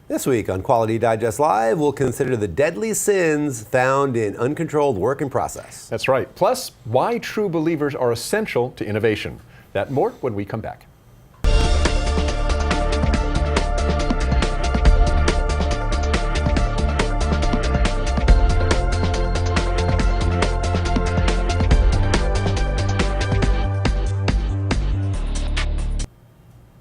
This week on Quality Digest Live, we'll consider the deadly sins found in uncontrolled work in process. That's right. Plus, why true believers are essential to innovation. That and more when we come back.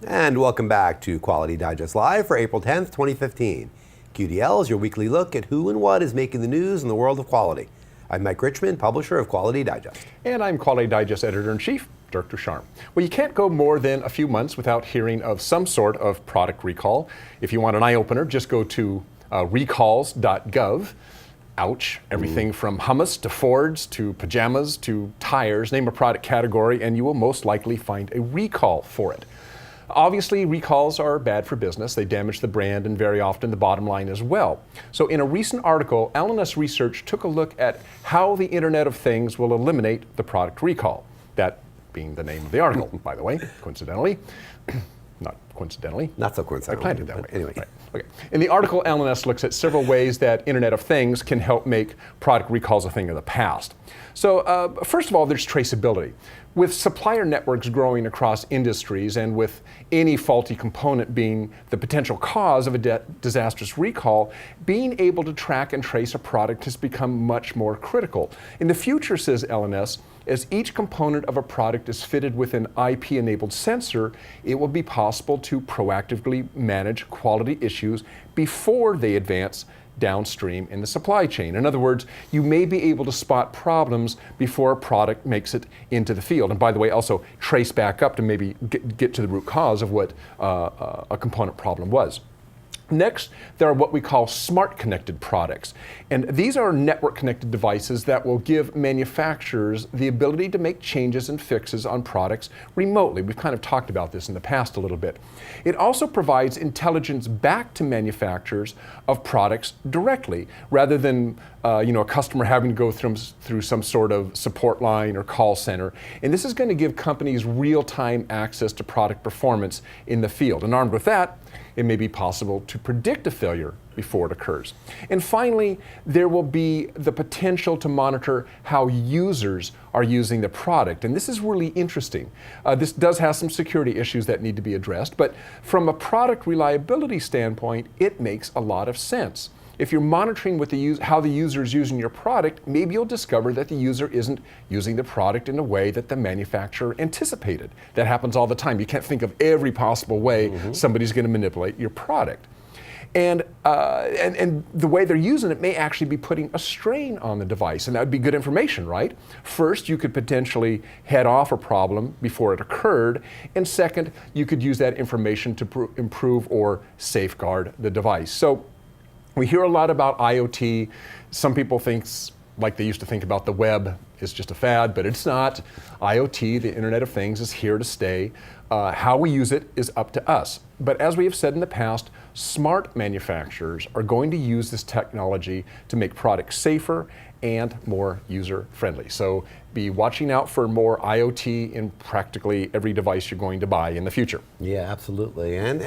And welcome back to Quality Digest Live for April 10th, 2015. QDL is your weekly look at who and what is making the news in the world of quality. I'm Mike Richmond, publisher of Quality Digest. And I'm Quality Digest Editor-in-Chief, Dirk Ducharme. Well, you can't go more than a few months without hearing of some sort of product recall. If you want an eye-opener, just go to recalls.gov. Ouch. Everything from hummus to Fords to pajamas to tires, name a product category, and you will most likely find a recall for it. Obviously, recalls are bad for business. They damage the brand and very often the bottom line as well. So in a recent article, L&S Research took a look at how the Internet of Things will eliminate the product recall. That being the name of the article, by the way, coincidentally. Not coincidentally. Not so coincidentally. I planned it that way. Anyway. Right. Okay. In the article, L&S looks at several ways that Internet of Things can help make product recalls a thing of the past. So first of all, there's traceability. With supplier networks growing across industries and with any faulty component being the potential cause of a disastrous recall, being able to track and trace a product has become much more critical. In the future, says L&S, as each component of a product is fitted with an IP-enabled sensor, it will be possible to proactively manage quality issues before they advance downstream in the supply chain. In other words, you may be able to spot problems before a product makes it into the field. And by the way, also trace back up to maybe get to the root cause of what a component problem was. Next, there are what we call smart connected products. And these are network connected devices that will give manufacturers the ability to make changes and fixes on products remotely. We've kind of talked about this in the past a little bit. It also provides intelligence back to manufacturers of products directly, rather than a customer having to go through some sort of support line or call center. And this is going to give companies real-time access to product performance in the field. And armed with that, it may be possible to predict a failure before it occurs. And finally, there will be the potential to monitor how users are using the product. And this is really interesting. This does have some security issues that need to be addressed, but from a product reliability standpoint, it makes a lot of sense. If you're monitoring how the user is using your product, maybe you'll discover that the user isn't using the product in a way that the manufacturer anticipated. That happens all the time. You can't think of every possible way somebody's going to manipulate your product. And the way they're using it may actually be putting a strain on the device, and that would be good information, right? First, you could potentially head off a problem before it occurred, and second, you could use that information to improve or safeguard the device. So we hear a lot about IoT. Some people think, like they used to think about the web, is just a fad, but it's not. IoT, the Internet of Things, is here to stay. How we use it is up to us. But as we have said in the past, smart manufacturers are going to use this technology to make products safer and more user-friendly. So be watching out for more IoT in practically every device you're going to buy in the future. Yeah, absolutely. And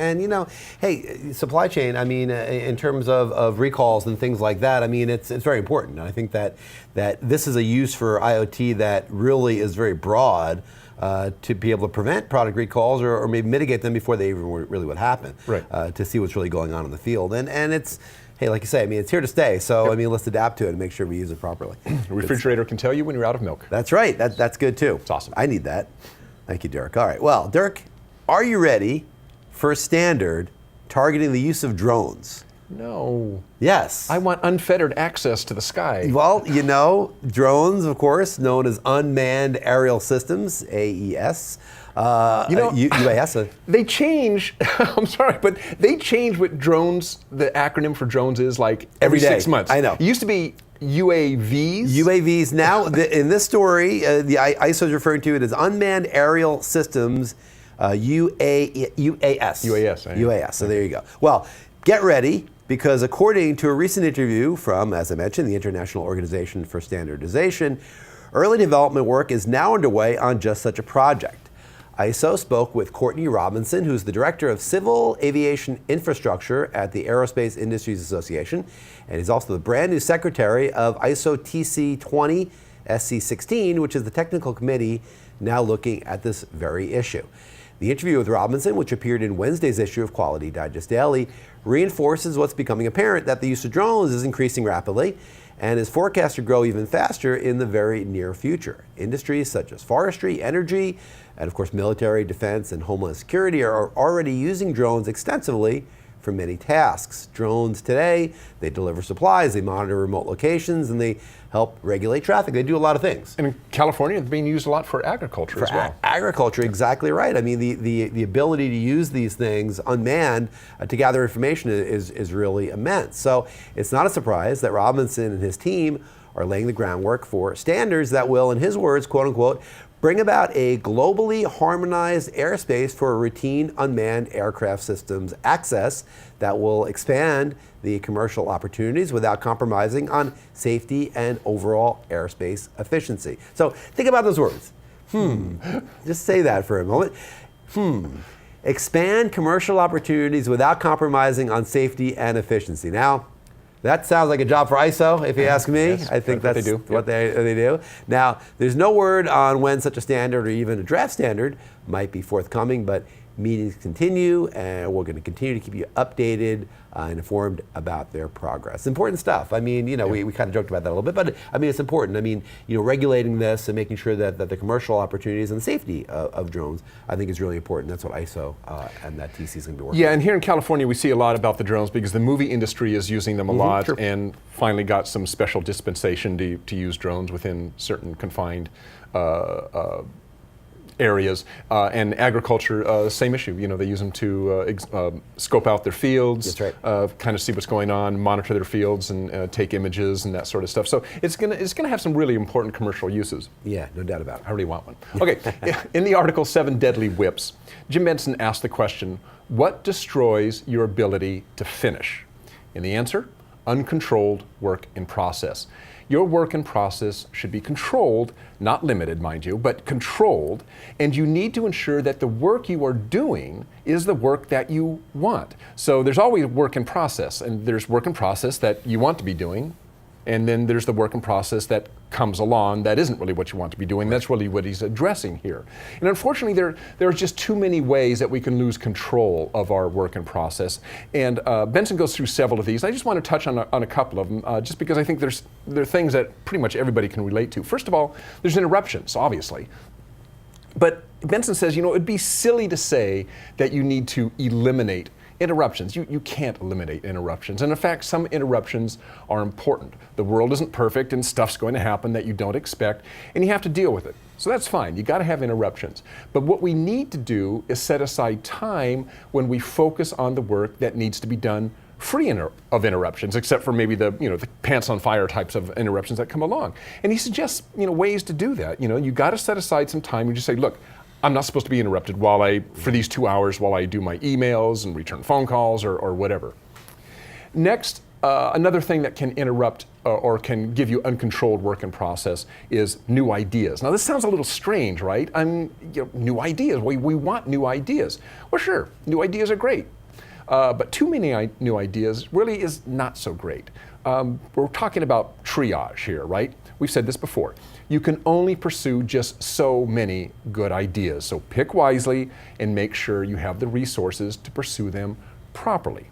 hey, supply chain, in terms of recalls and things like that, it's very important. I think that this is a use for IoT that really is very broad. To be able to prevent product recalls or maybe mitigate them before they even really would happen. Right. To see what's really going on in the field. And it's, hey, like you say, it's here to stay. So, Yep. Let's adapt to it and make sure we use it properly. The refrigerator can tell you when you're out of milk. That's right. That's good too. It's awesome. I need that. Thank you, Dirk. All right. Well, Dirk, are you ready for a standard targeting the use of drones? No. Yes. I want unfettered access to the sky. Well, drones, of course, known as unmanned aerial systems, AES. UAS. They change, I'm sorry, but they change what drones, the acronym for drones is like every 6 months. I know. It used to be UAVs. UAVs. Now, in this story, the ISO is referring to it as unmanned aerial systems, UAS. UAS. So there you go. Well, get ready, because according to a recent interview from, as I mentioned, the International Organization for Standardization, early development work is now underway on just such a project. ISO spoke with Courtney Robinson, who's the Director of Civil Aviation Infrastructure at the Aerospace Industries Association, and he's also the brand new Secretary of ISO TC20 SC16, which is the technical committee now looking at this very issue. The interview with Robinson, which appeared in Wednesday's issue of Quality Digest Daily, reinforces what's becoming apparent, that the use of drones is increasing rapidly and is forecast to grow even faster in the very near future. Industries such as forestry, energy, and of course military, defense, and homeland security are already using drones extensively for many tasks. Drones today, they deliver supplies, they monitor remote locations, and they help regulate traffic. They do a lot of things. And in California, it's being used a lot for agriculture as well. Agriculture, exactly right. I mean, the ability to use these things unmanned to gather information is really immense. So it's not a surprise that Robinson and his team are laying the groundwork for standards that will, in his words, quote unquote, bring about a globally harmonized airspace for routine unmanned aircraft systems access that will expand the commercial opportunities without compromising on safety and overall airspace efficiency. So think about those words. Just say that for a moment. Expand commercial opportunities without compromising on safety and efficiency. Now, that sounds like a job for ISO, if you ask me. Yes, I think that's what they they do. Now, there's no word on when such a standard or even a draft standard might be forthcoming, but meetings continue, and we're going to continue to keep you updated and informed about their progress. Important stuff. I mean, we kind of joked about that a little bit, but I mean, it's important. I mean, regulating this and making sure that the commercial opportunities and the safety of drones, I think is really important. That's what ISO and that TC is going to be working on. Yeah, and here in California, we see a lot about the drones because the movie industry is using them a lot, and finally got some special dispensation to use drones within certain confined areas. And agriculture, same issue. They use them to scope out their fields, That's right. kind of see what's going on, monitor their fields, and take images and that sort of stuff. So it's gonna have some really important commercial uses. Yeah, no doubt about it. I really want one. Okay, in the article 7 Deadly Whips, Jim Benson asked the question, what destroys your ability to finish? And the answer, uncontrolled work in process. Your work in process should be controlled, not limited, mind you, but controlled, and you need to ensure that the work you are doing is the work that you want. So there's always work in process, and there's work in process that you want to be doing, and then there's the work in process that comes along that isn't really what you want to be doing. That's really what he's addressing here. And unfortunately, there are just too many ways that we can lose control of our work in process. And Benson goes through several of these. I just want to touch on a couple of them, just because I think there are things that pretty much everybody can relate to. First of all, there's interruptions, obviously. But Benson says, it'd be silly to say that you need to eliminate interruptions. You can't eliminate interruptions. And in fact, some interruptions are important. The world isn't perfect and stuff's going to happen that you don't expect, and you have to deal with it. So that's fine. You got to have interruptions. But what we need to do is set aside time when we focus on the work that needs to be done free of interruptions, except for maybe the pants on fire types of interruptions that come along. And he suggests ways to do that. You got to set aside some time and just say, look, I'm not supposed to be interrupted for these 2 hours while I do my emails and return phone calls or whatever. Next, another thing that can interrupt or can give you uncontrolled work in process is new ideas. Now this sounds a little strange, right? New ideas, we want new ideas. Well sure, new ideas are great. But too many new ideas really is not so great. We're talking about triage here, right? We've said this before. You can only pursue just so many good ideas. So pick wisely and make sure you have the resources to pursue them properly.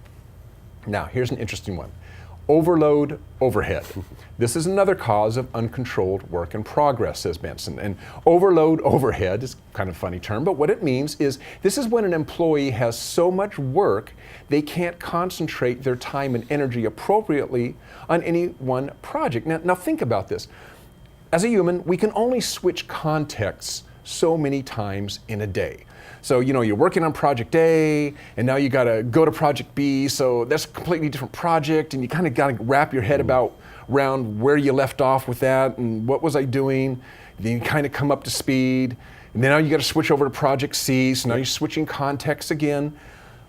Now, here's an interesting one. Overload overhead. This is another cause of uncontrolled work in progress, says Benson. And overload overhead is kind of a funny term, but what it means is this is when an employee has so much work they can't concentrate their time and energy appropriately on any one project. Now think about this. As a human, we can only switch contexts so many times in a day. So, you're working on project A, and now you got to go to project B, so that's a completely different project, and you kind of got to wrap your head around where you left off with that, and what was I doing? Then you kind of come up to speed, and then now you got to switch over to project C, so now you're switching contexts again.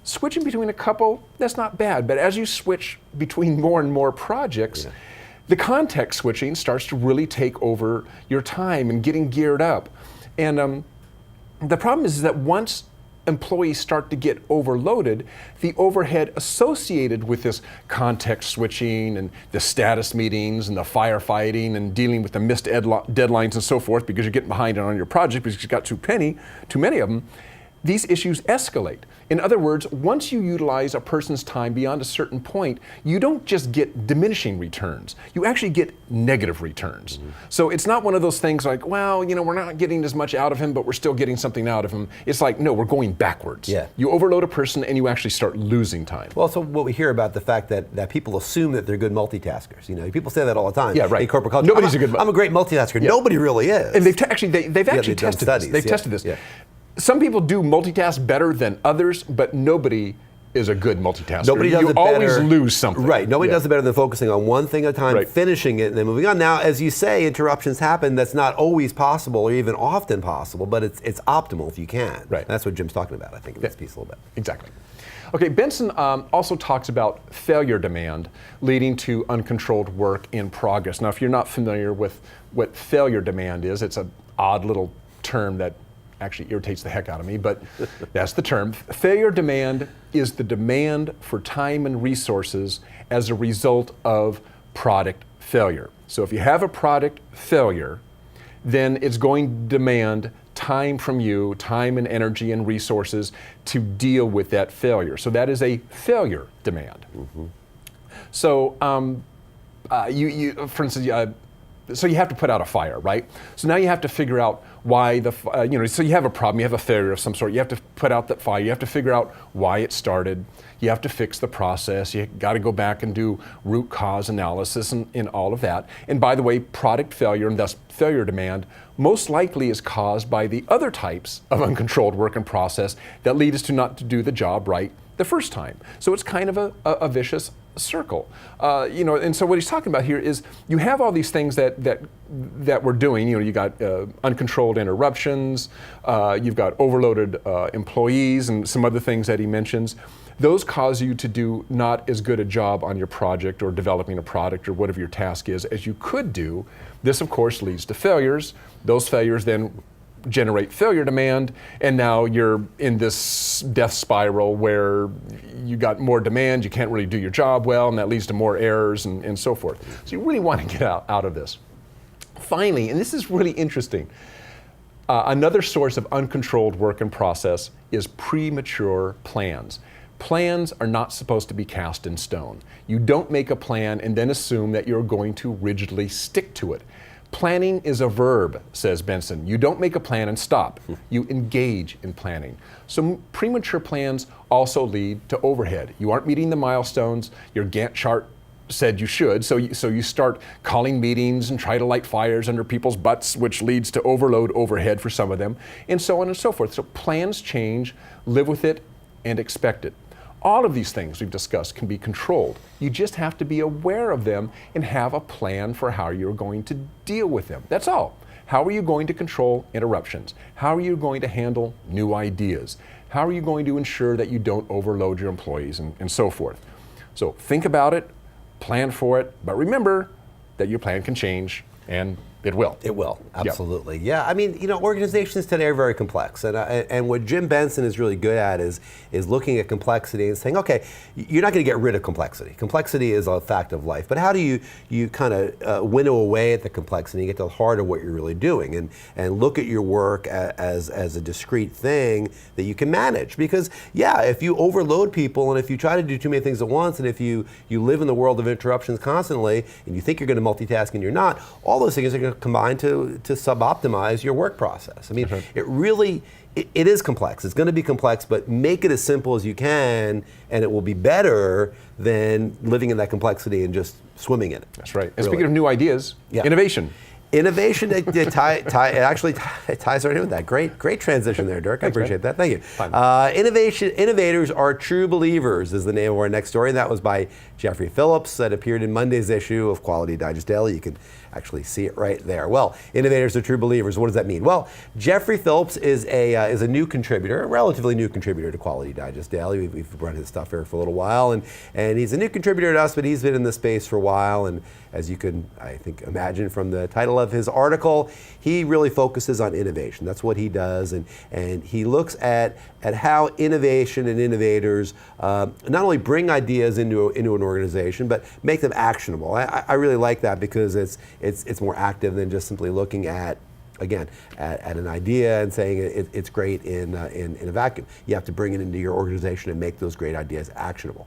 Switching between a couple, that's not bad, but as you switch between more and more projects, the context switching starts to really take over your time and getting geared up. And The problem is that once employees start to get overloaded, the overhead associated with this context switching and the status meetings and the firefighting and dealing with the missed deadlines and so forth because you're getting behind on your project because you've got too many of them, these issues escalate. In other words, once you utilize a person's time beyond a certain point, you don't just get diminishing returns. You actually get negative returns. Mm-hmm. So it's not one of those things like, well, we're not getting as much out of him, but we're still getting something out of him. It's like, no, we're going backwards. Yeah. You overload a person and you actually start losing time. Well, so what we hear about the fact that people assume that they're good multitaskers. People say that all the time. Yeah, right. In corporate culture. Nobody's a good I'm a great multitasker. Yeah. Nobody really is. And they've actually tested this. They've tested this. Yeah. Some people do multitask better than others, but nobody is a good multitasker. Nobody does you it better. always lose something. Right. Nobody does it better than focusing on one thing at a time, right. finishing it, and then moving on. Now, as you say, interruptions happen. That's not always possible or even often possible, but it's optimal if you can. Right. That's what Jim's talking about, I think, in this piece a little bit. Exactly. Okay, Benson also talks about failure demand leading to uncontrolled work in progress. Now, if you're not familiar with what failure demand is, it's an odd little term that actually irritates the heck out of me, but that's the term. Failure demand is the demand for time and resources as a result of product failure. So if you have a product failure, then it's going to demand time from you, time and energy and resources to deal with that failure. So that is a failure demand. Mm-hmm. So for instance, so you have to put out a fire, right? So now you have to figure out why so you have a problem, you have a failure of some sort, you have to put out that fire, you have to figure out why it started, you have to fix the process, you got to go back and do root cause analysis and all of that. And by the way, product failure and thus failure demand most likely is caused by the other types of uncontrolled work and process that lead us to not to do the job right the first time. So it's kind of a vicious circle. And so what he's talking about here is you have all these things that we're doing. You got uncontrolled interruptions, you've got overloaded employees and some other things that he mentions. Those cause you to do not as good a job on your project or developing a product or whatever your task is as you could do. This, of course, leads to failures. Those failures then generate failure demand, and now you're in this death spiral where you got more demand, you can't really do your job well, and that leads to more errors and so forth. So you really want to get out of this. Finally, and this is really interesting, another source of uncontrolled work and process is premature plans. Plans are not supposed to be cast in stone. You don't make a plan and then assume that you're going to rigidly stick to it. Planning is a verb, says Benson. You don't make a plan and stop. You engage in planning. So premature plans also lead to overhead. You aren't meeting the milestones. Your Gantt chart said you should, so you start calling meetings and try to light fires under people's butts, which leads to overhead for some of them, and so on and so forth. So plans change, live with it, and expect it. All of these things we've discussed can be controlled. You just have to be aware of them and have a plan for how you're going to deal with them. That's all. How are you going to control interruptions? How are you going to handle new ideas? How are you going to ensure that you don't overload your employees and so forth? So think about it, plan for it, but remember that your plan can change, and it will. It will, absolutely. Yeah, I mean, organizations today are very complex, and what Jim Benson is really good at is looking at complexity and saying, okay, you're not going to get rid of complexity. Complexity is a fact of life, but how do you kind of winnow away at the complexity and get to the heart of what you're really doing, and look at your work as a discrete thing that you can manage? Because if you overload people and if you try to do too many things at once, and if you live in the world of interruptions constantly, and you think you're going to multitask and you're not, all those things are going to combine to sub-optimize your work process. I mean, it is complex. It's going to be complex, but make it as simple as you can, and it will be better than living in that complexity and just swimming in it. That's right. And speaking of new ideas, innovation. Innovation, it actually ties right in with that. Great transition there, Dirk. Thanks, I appreciate man. that. Thank you. Innovators are true believers is the name of our next story. And that was by Jeffrey Phillips that appeared in Monday's issue of Quality Digest Daily. You can actually see it right there. Well, innovators are true believers. What does that mean? Well, Jeffrey Phillips is a new contributor, a relatively new contributor to Quality Digest Daily. We've run his stuff here for a little while, and he's a new contributor to us, but he's been in this space for a while. And as you can, I think, imagine from the title title of his article. He really focuses on innovation. That's what he does, and he looks at how innovation and innovators not only bring ideas into an organization, but make them actionable. I really like that because it's more active than just simply looking at, again, at an idea and saying it's great in a vacuum. You have to bring it into your organization and make those great ideas actionable.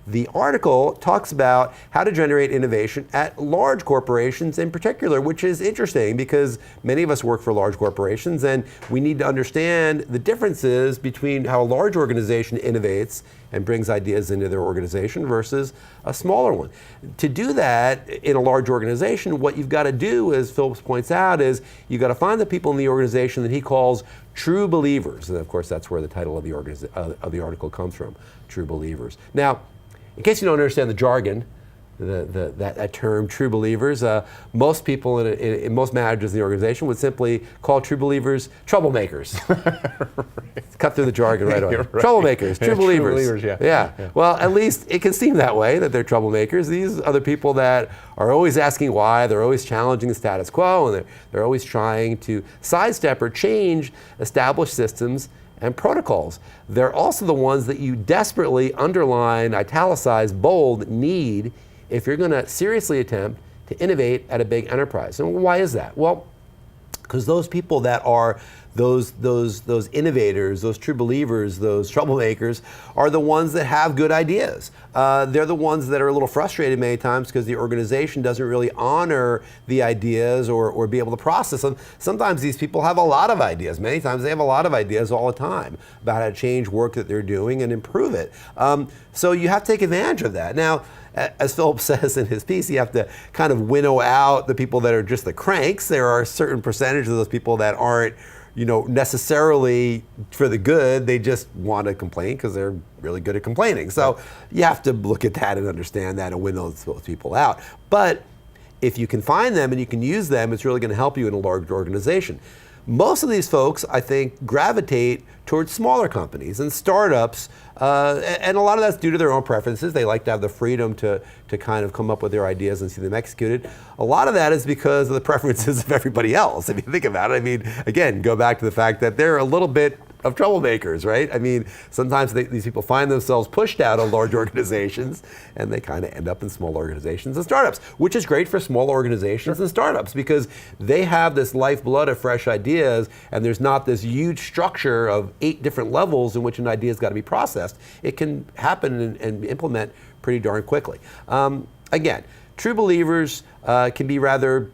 The article talks about how to generate innovation at large corporations in particular, which is interesting because many of us work for large corporations and we need to understand the differences between how a large organization innovates and brings ideas into their organization versus a smaller one. To do that in a large organization, what you've got to do, as Phillips points out, is you've got to find the people in the organization that he calls true believers. And of course, that's where the title of the article comes from, true believers. Now, in case you don't understand the jargon, that term, true believers, most people in most managers in the organization would simply call true believers troublemakers. Right. Cut through the jargon right away. Right. Troublemakers, true believers. True believers, yeah. Well, at least it can seem that way, that they're troublemakers. These are the people that are always asking why, they're always challenging the status quo, and they're always trying to sidestep or change established systems and protocols. They're also the ones that you desperately underline, italicize, bold, need if you're going to seriously attempt to innovate at a big enterprise. And why is that? Well, because those people that are those innovators, those true believers, those troublemakers, are the ones that have good ideas. They're the ones that are a little frustrated many times because the organization doesn't really honor the ideas or be able to process them. Sometimes these people have a lot of ideas. Many times they have a lot of ideas all the time about how to change work that they're doing and improve it. So you have to take advantage of that. Now, as Philip says in his piece, you have to kind of winnow out the people that are just the cranks. There are a certain percentage of those people that aren't, necessarily for the good. They just want to complain because they're really good at complaining. So you have to look at that and understand that and win those people out. But if you can find them and you can use them, it's really going to help you in a large organization. Most of these folks, I think, gravitate towards smaller companies and startups, and a lot of that's due to their own preferences. They like to have the freedom to kind of come up with their ideas and see them executed. A lot of that is because of the preferences of everybody else. If you think about it, I mean, again, go back to the fact that they're a little bit of troublemakers, right? I mean, sometimes these people find themselves pushed out of large organizations and they kind of end up in small organizations and startups, which is great for small organizations and startups because they have this lifeblood of fresh ideas and there's not this huge structure of 8 different levels in which an idea's got to be processed. It can happen and implement pretty darn quickly. Again, true believers can be rather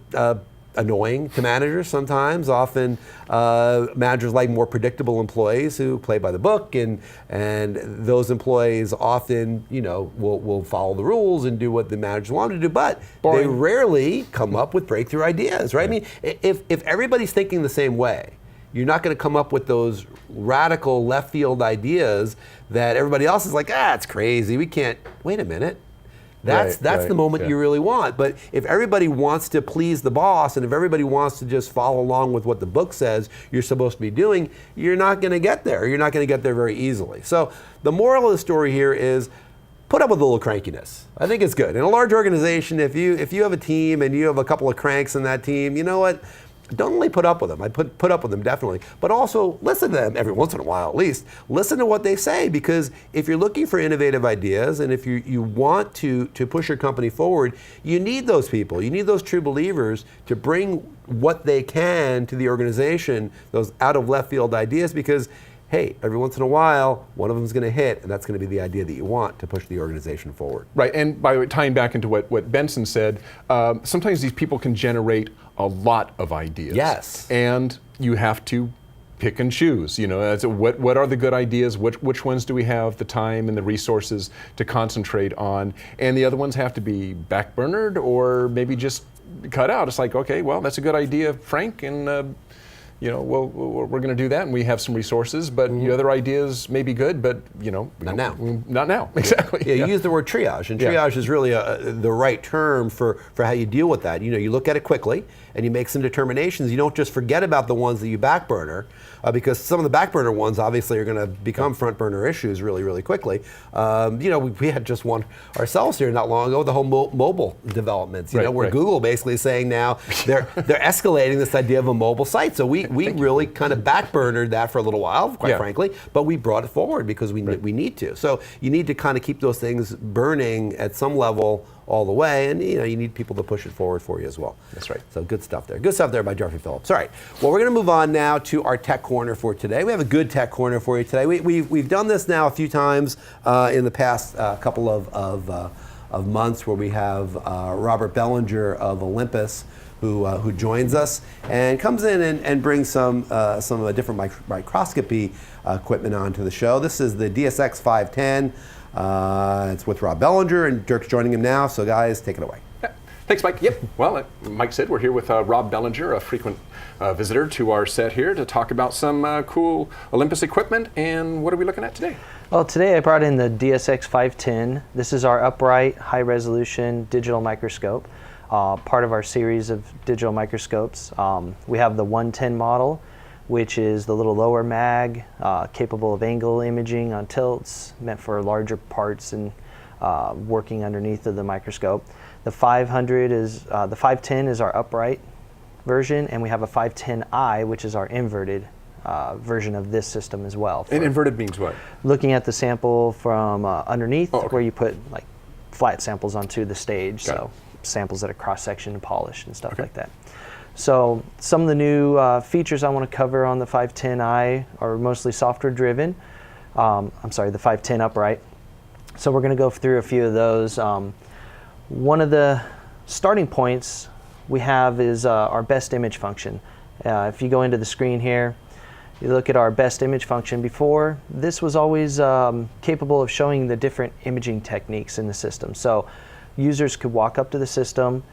annoying to managers sometimes. Often managers like more predictable employees who play by the book, and those employees often will follow the rules and do what the managers want them to do, but they rarely come up with breakthrough ideas, right? I mean, if everybody's thinking the same way, you're not going to come up with those radical left field ideas that everybody else is like, it's crazy, we can't. Wait a minute. That's the moment you really want. But if everybody wants to please the boss and if everybody wants to just follow along with what the book says you're supposed to be doing, you're not going to get there. You're not going to get there very easily. So the moral of the story here is put up with a little crankiness. I think it's good. In a large organization, if you have a team and you have a couple of cranks in that team, you know what? Don't only put up with them. I put up with them definitely, but also listen to them every once in a while at least. Listen to what they say, because if you're looking for innovative ideas and if you want to push your company forward, you need those people. You need those true believers to bring what they can to the organization, those out of left field ideas, because hey, every once in a while, one of them is going to hit, and that's going to be the idea that you want to push the organization forward. Right, and by the way, tying back into what Benson said, sometimes these people can generate a lot of ideas. Yes. And you have to pick and choose. What are the good ideas? Which ones do we have the time and the resources to concentrate on? And the other ones have to be backburnered or maybe just cut out. It's like, okay, well, that's a good idea, Frank, and we're going to do that, and we have some resources, but the other ideas may be good, but not now. Not now, exactly. Yeah, you use the word triage, and triage is really the right term for how you deal with that. You look at it quickly, and you make some determinations. You don't just forget about the ones that you back burner, because some of the back burner ones obviously are going to become front burner issues really, really quickly. We had just one ourselves here not long ago with the whole mobile developments, where Google basically is saying now they're escalating this idea of a mobile site. So we really kind of back burnered that for a little while, quite frankly, but we brought it forward because we need to. So you need to kind of keep those things burning at some level all the way, and you need people to push it forward for you as well. That's right. So good stuff there. Good stuff there by Jeffrey Phillips. All right. Well, we're going to move on now to our tech corner for today. We have a good tech corner for you today. We've done this now a few times in the past couple of months, where we have Robert Bellinger of Olympus, who joins us and comes in and brings some different microscopy equipment onto the show. This is the DSX 510. It's with Rob Bellinger, and Dirk's joining him now. So guys, take it away. Yeah. Thanks, Mike. Yep. Well, Mike said we're here with Rob Bellinger, a frequent visitor to our set here, to talk about some cool Olympus equipment. And what are we looking at today? Well, today I brought in the DSX 510. This is our upright, high-resolution digital microscope, part of our series of digital microscopes. We have the 110 model, which is the little lower mag, capable of angle imaging on tilts, meant for larger parts and working underneath of the microscope. The 510 is our upright version, and we have a 510i, which is our inverted version of this system as well. And inverted means what? Looking at the sample from underneath, okay. where you put like flat samples onto the stage, Got so samples that are cross-section and polished and stuff like that. So some of the new features I want to cover on the 510i are mostly software driven. The 510 upright. So we're going to go through a few of those. One of the starting points we have is our best image function. If you go into the screen here, you look at our best image function. Before, this was always capable of showing the different imaging techniques in the system. So users could walk up to the system,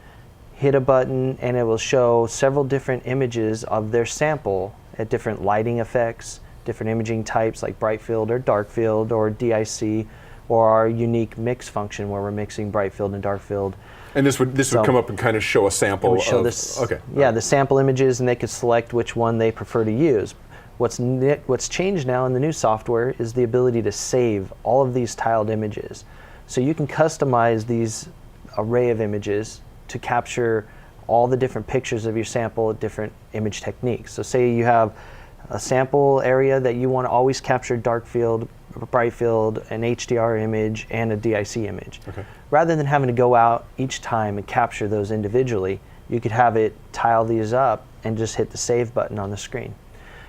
hit a button, and it will show several different images of their sample at different lighting effects, different imaging types like bright field or dark field or DIC, or our unique mix function where we're mixing bright field and dark field. And this would come up and kind of show a sample would show of this, okay. Yeah, the sample images, and they could select which one they prefer to use. What's changed now in the new software is the ability to save all of these tiled images. So you can customize these array of images to capture all the different pictures of your sample at different image techniques. So say you have a sample area that you want to always capture dark field, bright field, an HDR image, and a DIC image. Okay. Rather than having to go out each time and capture those individually, you could have it tile these up and just hit the save button on the screen.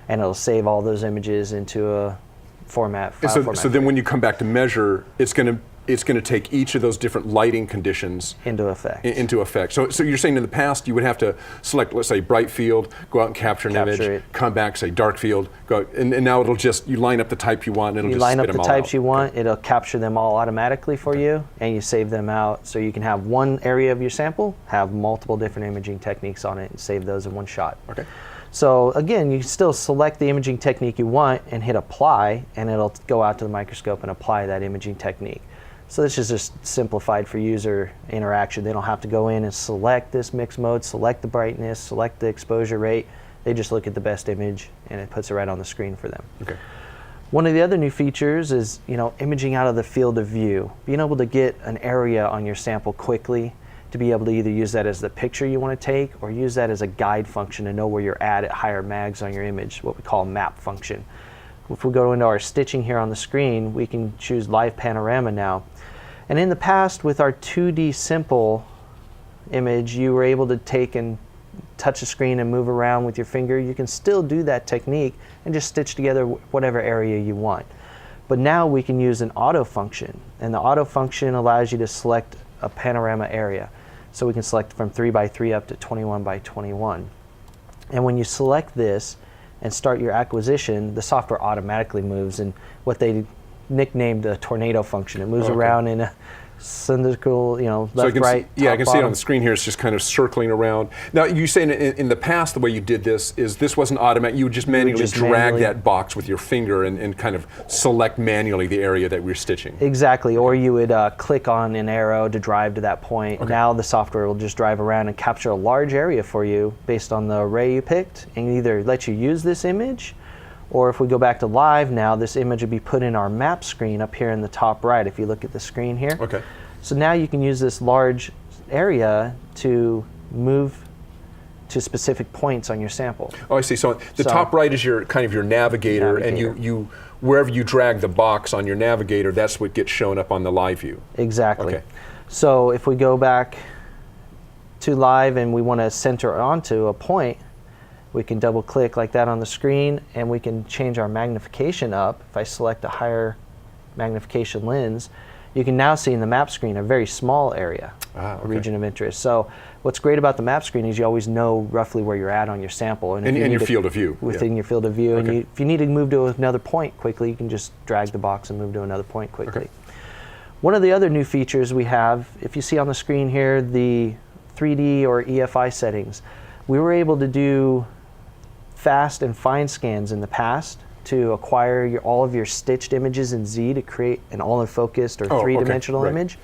And it'll save all those images into a format. So then when you come back to measure, it's going to take each of those different lighting conditions into effect. So you're saying in the past you would have to select, let's say, bright field, go out and capture an image, come back, say dark field, go out, and now it'll just, you line up the type you want, and it'll just spit them all out. You line up the types you want, it'll capture them all automatically for you, and you save them out. So you can have one area of your sample, have multiple different imaging techniques on it, and save those in one shot. Okay. So again, you can still select the imaging technique you want and hit apply, and it'll go out to the microscope and apply that imaging technique. So this is just simplified for user interaction. They don't have to go in and select this mix mode, select the brightness, select the exposure rate. They just look at the best image, and it puts it right on the screen for them. Okay. One of the other new features is, imaging out of the field of view. Being able to get an area on your sample quickly, to be able to either use that as the picture you want to take or use that as a guide function to know where you're at higher mags on your image, what we call a map function. If we go into our stitching here on the screen, we can choose live panorama now. And in the past, with our 2D simple image, you were able to take and touch the screen and move around with your finger. You can still do that technique and just stitch together whatever area you want. But now we can use an auto function, and the auto function allows you to select a panorama area. So we can select from 3x3 up to 21x21. And when you select this and start your acquisition, the software automatically moves in what they nicknamed a tornado function. It moves around in a cylindrical, So left, right, I top, can see it on bottom. the screen here. It's just kind of circling around. Now, you say in the past, the way you did this is this wasn't automatic. You would just manually drag that box with your finger and kind of select manually the area that we're stitching. Exactly, or you would click on an arrow to drive to that point. Okay. Now the software will just drive around and capture a large area for you based on the array you picked, and either let you use this image, or if we go back to live now, this image would be put in our map screen up here in the top right if you look at the screen here. Okay. So now you can use this large area to move to specific points on your sample. Oh, I see. So the top right is your kind of your navigator, and you wherever you drag the box on your navigator, that's what gets shown up on the live view. Exactly. Okay. So if we go back to live and we want to center onto a point, we can double click like that on the screen, and we can change our magnification up. If I select a higher magnification lens, you can now see in the map screen a very small area, okay. a region of interest. So what's great about the map screen is you always know roughly where you're at on your sample. And your field of view. Within your field of view. Okay. And if you need to move to another point quickly, you can just drag the box and move to another point quickly. Okay. One of the other new features we have, if you see on the screen here, the 3D or EFI settings, we were able to do fast and fine scans in the past to acquire all of your stitched images in Z to create an all-in-focused or three-dimensional image.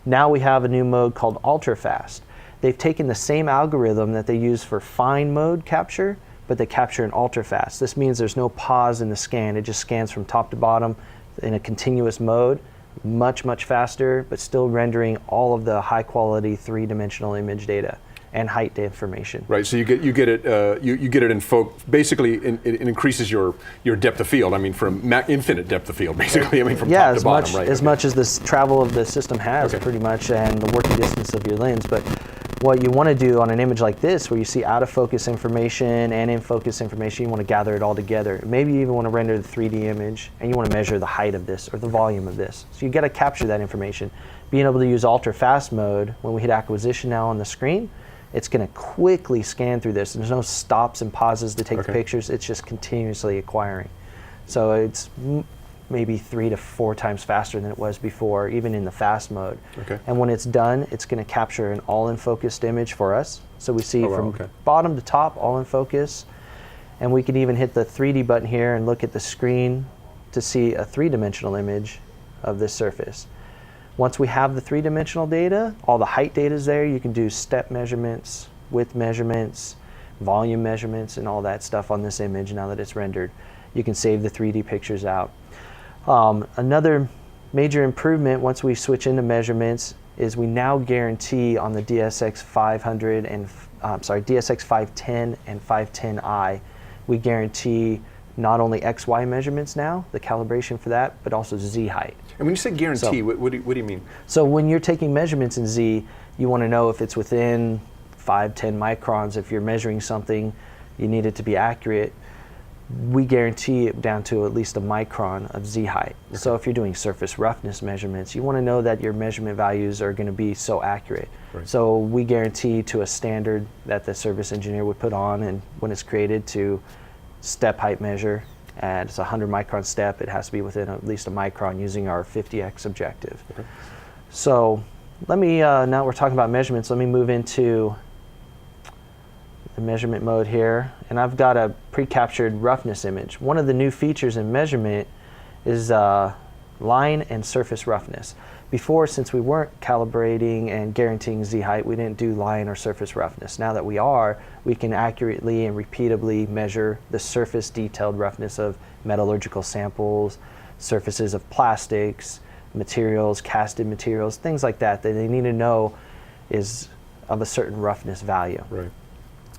Now we have a new mode called ultra fast. They've taken the same algorithm that they use for fine mode capture, but they capture in ultra fast. This means there's no pause in the scan. It just scans from top to bottom in a continuous mode, much, much faster, but still rendering all of the high-quality three-dimensional image data and height information. Right. So you get it in basically it increases your depth of field. I mean, from infinite depth of field, basically. I mean, from top to bottom, right? As much as this travel of the system has, pretty much, and the working distance of your lens. But what you want to do on an image like this, where you see out of focus information and in focus information, you want to gather it all together. Maybe you even want to render the 3D image, and you want to measure the height of this or the volume of this. So you got to capture that information. Being able to use ultra fast mode, when we hit acquisition now on the screen, it's going to quickly scan through this. There's no stops and pauses to take the pictures. It's just continuously acquiring. So it's maybe 3 to 4 times faster than it was before, even in the fast mode. Okay. And when it's done, it's going to capture an all-in-focused image for us. So we see from bottom to top, all in focus. And we can even hit the 3D button here and look at the screen to see a three-dimensional image of this surface. Once we have the three-dimensional data, all the height data is there. You can do step measurements, width measurements, volume measurements, and all that stuff on this image now that it's rendered. You can save the 3D pictures out. Another major improvement once we switch into measurements is we now guarantee on the DSX 500 and DSX 510 and 510i, we guarantee not only XY measurements now, the calibration for that, but also Z height. And when you say guarantee, what do you mean? So when you're taking measurements in Z, you want to know if it's within 5, 10 microns. If you're measuring something, you need it to be accurate. We guarantee it down to at least a micron of Z height. Okay. So if you're doing surface roughness measurements, you want to know that your measurement values are going to be so accurate. Right. So we guarantee to a standard that the service engineer would put on, and when it's created, to step height measure, and it's a 100 micron step. It has to be within at least a micron using our 50x objective. Okay. So let me, now we're talking about measurements, let me move into the measurement mode here. And I've got a pre-captured roughness image. One of the new features in measurement is line and surface roughness. Before, since we weren't calibrating and guaranteeing Z height, we didn't do line or surface roughness. Now that we are, we can accurately and repeatably measure the surface detailed roughness of metallurgical samples, surfaces of plastics, materials, casted materials, things like that that they need to know is of a certain roughness value. Right.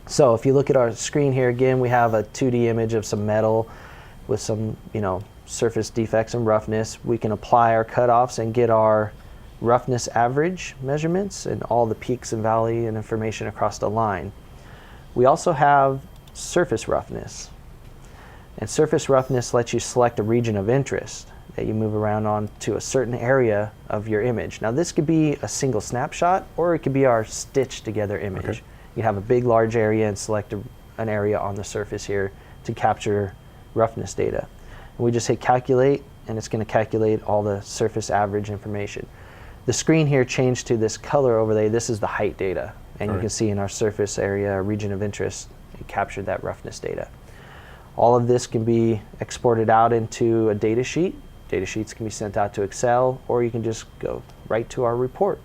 So if you look at our screen here again, we have a 2D image of some metal with some, surface defects and roughness. We can apply our cutoffs and get our roughness average measurements and all the peaks and valley and information across the line. We also have surface roughness. And surface roughness lets you select a region of interest that you move around on to a certain area of your image. Now this could be a single snapshot, or it could be our stitched together image. Okay. You have a big large area and select an area on the surface here to capture roughness data. And we just hit calculate, and it's going to calculate all the surface average information. The screen here changed to this color overlay. This is the height data. And All you right. can see in our surface area, region of interest, it captured that roughness data. All of this can be exported out into a data sheet. Data sheets can be sent out to Excel, or you can just go right to our report.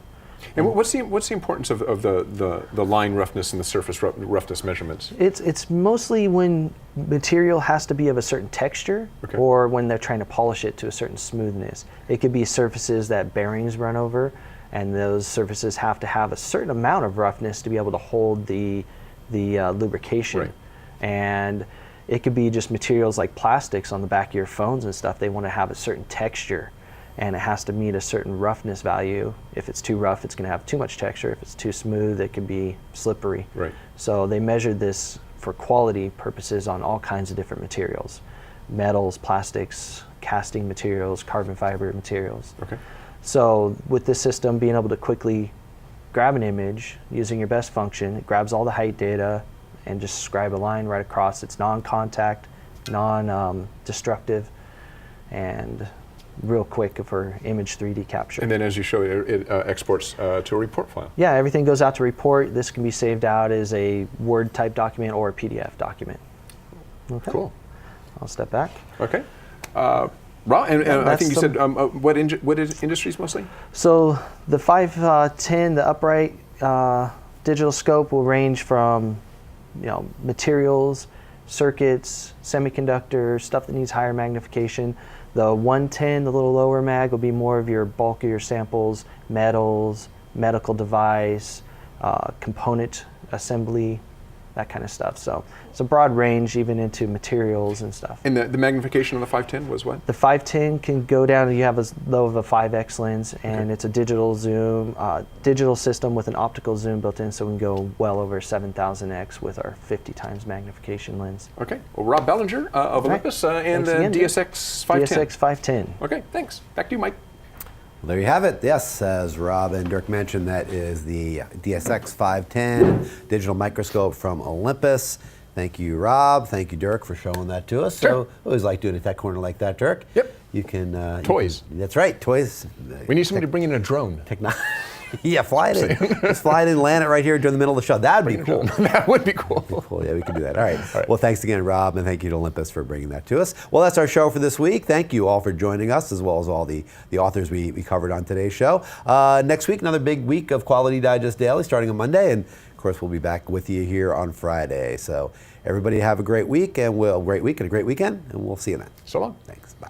And what's the importance of the line roughness and the surface roughness measurements? It's mostly when material has to be of a certain texture, Okay. or when they're trying to polish it to a certain smoothness. It could be surfaces that bearings run over, and those surfaces have to have a certain amount of roughness to be able to hold the lubrication. Right. And it could be just materials like plastics on the back of your phones and stuff. They want to have a certain texture, and it has to meet a certain roughness value. If it's too rough, it's going to have too much texture. If it's too smooth, it could be slippery. Right. So they measured this for quality purposes on all kinds of different materials: metals, plastics, casting materials, carbon fiber materials. Okay. So with this system, being able to quickly grab an image using your best function, it grabs all the height data and just scribe a line right across. It's non-contact, non-destructive, and real quick for image 3D capture. And then, as you show, it exports to a report file. Yeah, everything goes out to report. This can be saved out as a Word type document or a PDF document. Okay. Cool. I'll step back. Okay. Rob, and I that's think you the- said what is industries mostly? So the 510, the upright digital scope will range from materials, circuits, semiconductors, stuff that needs higher magnification. The 110, the little lower mag, will be more of your bulkier samples, metals, medical device, component assembly, that kind of stuff. So it's a broad range, even into materials and stuff. And the magnification on the 510 was what? The 510 can go down, you have as low of a 5x lens, and Okay. it's a digital zoom, digital system with an optical zoom built in, so we can go well over 7,000x with our 50 times magnification lens. Okay. Well, Rob Bellinger of Right. Olympus and Thanks again, the Dick. DSX 510. DSX 510. Okay, thanks. Back to you, Mike. Well, there you have it. Yes, as Rob and Dirk mentioned, that is the DSX 510 digital microscope from Olympus. Thank you, Rob. Thank you, Dirk, for showing that to us. Sure. So I always like doing a tech corner like that, Dirk. Yep. You can Toys. That's right, toys. We need somebody to bring in a drone. Technology. Yeah, fly it in. Just fly it in, land it right here during the middle of the show. That'd be cool. That would be cool. Cool. Yeah, we can do that. All right. All right. Well, thanks again, Rob, and thank you to Olympus for bringing that to us. Well, that's our show for this week. Thank you all for joining us, as well as all the authors we covered on today's show. Next week, another big week of Quality Digest Daily, starting on Monday, and of course, we'll be back with you here on Friday. So, everybody have a great week and a great weekend, and we'll see you then. So long. Thanks. Bye.